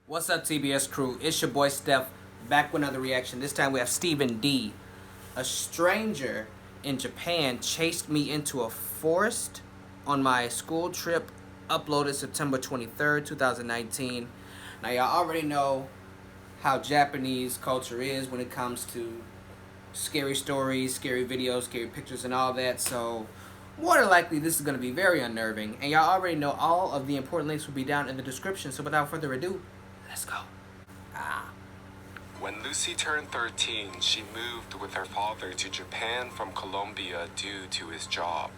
What's up, TBS crew? It's your boy Steph, back with another reaction. This time we have Stephen D. A stranger in Japan chased me into a forest on my school trip, uploaded September 23rd, 2019. Now, y'all already know how Japanese culture is when it comes to scary stories, scary videos, scary pictures, and all that. So, more than likely, this is going to be very unnerving. And y'all already know all of the important links will be down in the description. So, without further ado, let's go. When Lucy turned 13, she moved with her father to Japan from Colombia due to his job.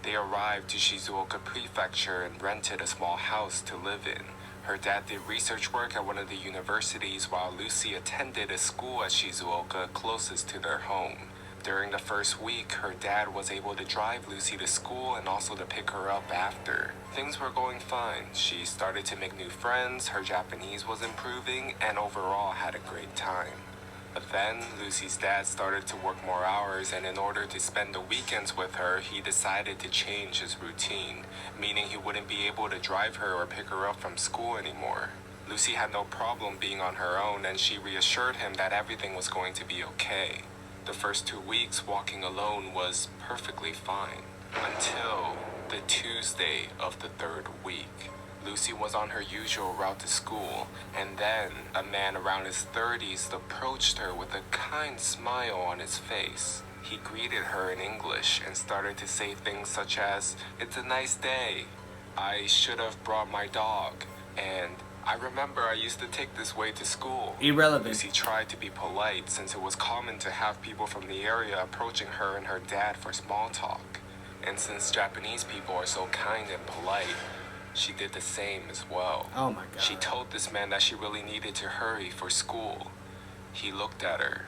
They arrived to Shizuoka Prefecture and rented a small house to live in. Her dad did research work at one of the universities while Lucy attended a school at Shizuoka closest to their home. During the first week, her dad was able to drive Lucy to school and also to pick her up after. Things were going fine. She started to make new friends, her Japanese was improving, and overall had a great time. But then, Lucy's dad started to work more hours, and in order to spend the weekends with her, he decided to change his routine, meaning he wouldn't be able to drive her or pick her up from school anymore. Lucy had no problem being on her own, and she reassured him that everything was going to be okay. The first 2 weeks walking alone was perfectly fine, until the Tuesday of the third week. Lucy was on her usual route to school, and then a man around his 30s approached her with a kind smile on his face. He greeted her in English and started to say things such as, "It's a nice day," "I should have brought my dog," and "I remember I used to take this way to school." Irrelevant. Lucy tried to be polite since it was common to have people from the area approaching her and her dad for small talk. And since Japanese people are so kind and polite, she did the same as well. Oh my God. She told this man that she really needed to hurry for school. He looked at her,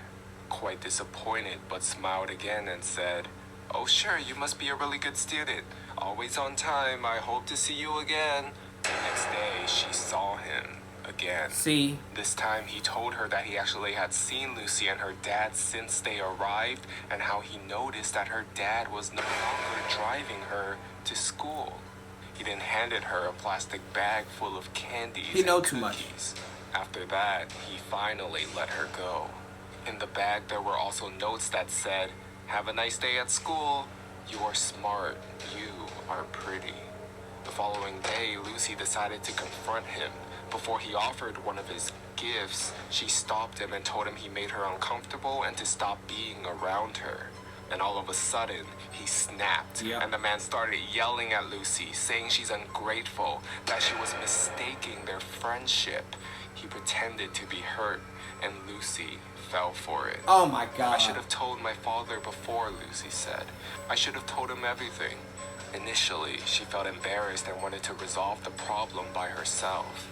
quite disappointed, but smiled again and said, "Oh sure, you must be a really good student. Always on time. I hope to see you again." The next day, she saw him again. See? This time, he told her that he actually had seen Lucy and her dad since they arrived, and how he noticed that her dad was no longer driving her to school. He then handed her a plastic bag full of candies He know and too much. cookies. After that, he finally let her go. In the bag, there were also notes that said, "Have a nice day at school. You are smart. You are pretty." The following day, Lucy decided to confront him. Before he offered one of his gifts, she stopped him and told him he made her uncomfortable and to stop being around her. And all of a sudden, he snapped, and the man started yelling at Lucy, saying she's ungrateful, that she was mistaking their friendship. He pretended to be hurt, and Lucy fell for it. Oh my God. "I should have told my father before," Lucy said. "I should have told him everything." Initially, she felt embarrassed and wanted to resolve the problem by herself.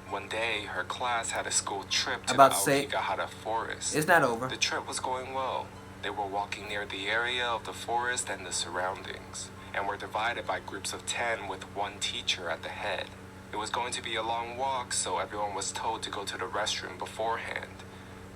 One day, her class had a school trip to the Aokigahara forest. It's not over. The trip was going well. They were walking near the area of the forest and the surroundings, and were divided by groups of 10 with one teacher at the head. It was going to be a long walk, so everyone was told to go to the restroom beforehand.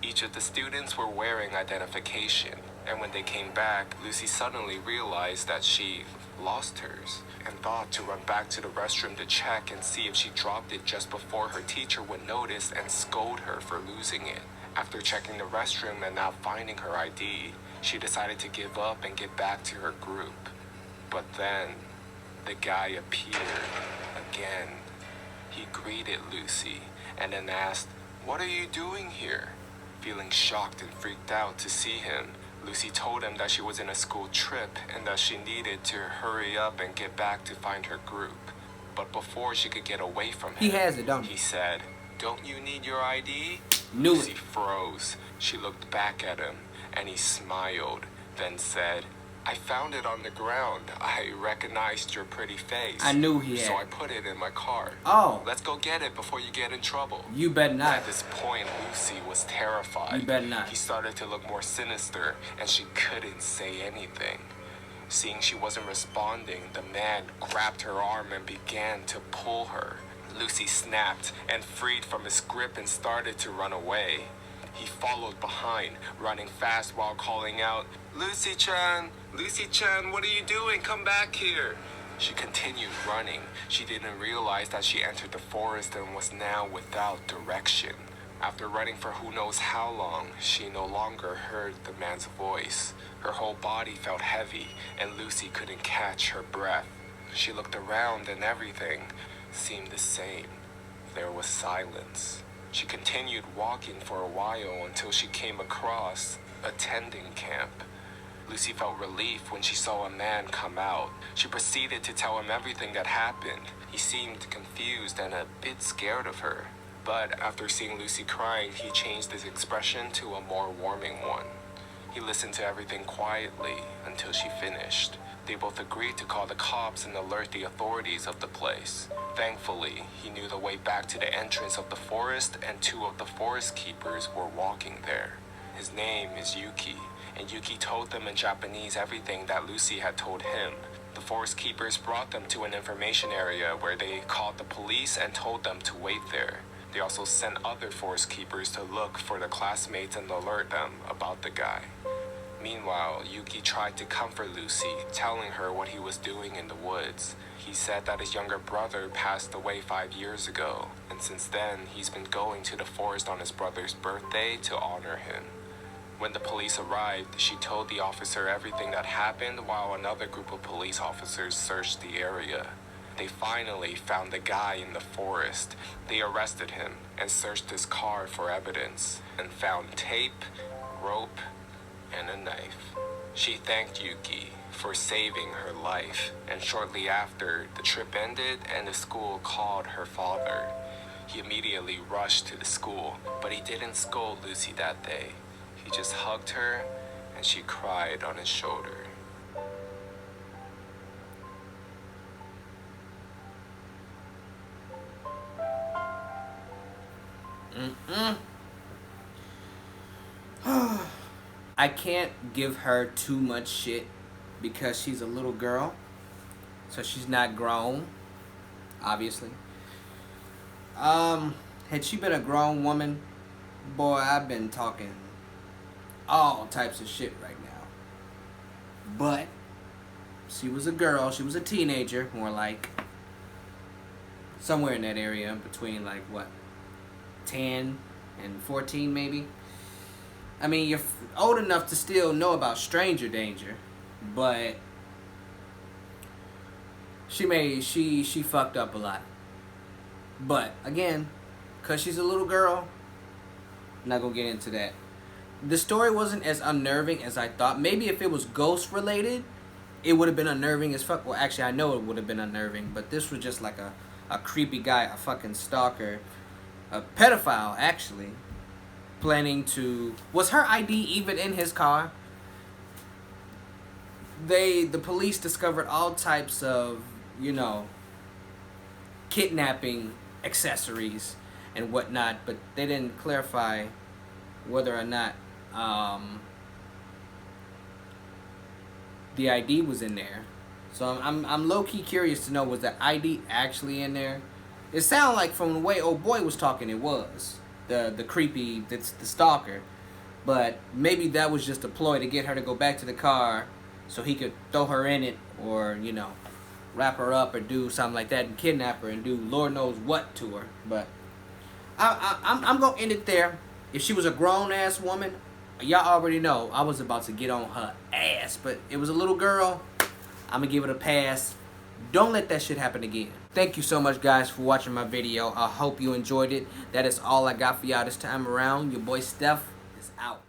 Each of the students were wearing identification, and when they came back, Lucy suddenly realized that she lost hers and thought to run back to the restroom to check and see if she dropped it just before her teacher would notice and scold her for losing it. After checking the restroom and not finding her ID, she decided to give up and get back to her group. But then, the guy appeared again. He greeted Lucy and then asked, "What are you doing here?" Feeling shocked and freaked out to see him, Lucy told him that she was in a school trip and that she needed to hurry up and get back to find her group. But before she could get away from him, He has it, don't he? He said, "Don't you need your ID?" Knew Lucy it. froze. She looked back at him and he smiled, then said, "I found it on the ground. I recognized your pretty face. I knew he had So it. I put it in my car. Oh. Let's go get it before you get in trouble." You better not. At this point, Lucy was terrified. You better not. He started to look more sinister, and she couldn't say anything. Seeing she wasn't responding, the man grabbed her arm and began to pull her. Lucy snapped and freed from his grip and started to run away. He followed behind, running fast while calling out, "Lucy-chan! Lucy-chan, what are you doing? Come back here!" She continued running. She didn't realize that she entered the forest and was now without direction. After running for who knows how long, she no longer heard the man's voice. Her whole body felt heavy, and Lucy couldn't catch her breath. She looked around and everything seemed the same. There was silence. She continued walking for a while until she came across a tending camp. Lucy felt relief when she saw a man come out. She proceeded to tell him everything that happened. He seemed confused and a bit scared of her. But after seeing Lucy crying, he changed his expression to a more warming one. He listened to everything quietly until she finished. They both agreed to call the cops and alert the authorities of the place. Thankfully, he knew the way back to the entrance of the forest, and two of the forest keepers were walking there. His name is Yuki, and Yuki told them in Japanese everything that Lucy had told him. The forest keepers brought them to an information area where they called the police and told them to wait there. They also sent other forest keepers to look for the classmates and alert them about the guy. Meanwhile, Yuki tried to comfort Lucy, telling her what he was doing in the woods. He said that his younger brother passed away 5 years ago, and since then, he's been going to the forest on his brother's birthday to honor him. When the police arrived, she told the officer everything that happened while another group of police officers searched the area. They finally found the guy in the forest. They arrested him and searched his car for evidence and found tape, rope, and a knife. She thanked Yuki for saving her life, and shortly after, the trip ended and the school called her father. He immediately rushed to the school, but he didn't scold Lucy that day. He just hugged her and she cried on his shoulder. I can't give her too much shit because she's a little girl, so she's not grown, obviously. Had she been a grown woman, boy, I've been talking all types of shit right now. But she was a girl, she was a teenager, more like somewhere in that area between like what, 10 and 14 maybe. I mean, you're old enough to still know about stranger danger, but she fucked up a lot. But again, cause she's a little girl, I'm not gonna get into that. The story wasn't as unnerving as I thought. Maybe if it was ghost related, it would have been unnerving as fuck. Well, actually, I know it would have been unnerving, but this was just like a creepy guy, a fucking stalker, a pedophile, actually, planning to... Was her ID even in his car? The police discovered all types of, kidnapping accessories and whatnot, but they didn't clarify whether or not the ID was in there. So I'm low-key curious to know, was the ID actually in there? It sounded like from the way old boy was talking, it was. The creepy, that's the stalker. But maybe that was just a ploy to get her to go back to the car so he could throw her in it, or, wrap her up or do something like that and kidnap her and do Lord knows what to her. But I'm going to end it there. If she was a grown-ass woman, y'all already know I was about to get on her ass. But it was a little girl, I'm going to give it a pass. Don't let that shit happen again. Thank you so much, guys, for watching my video. I hope you enjoyed it. That is all I got for y'all this time around. Your boy Steph is out.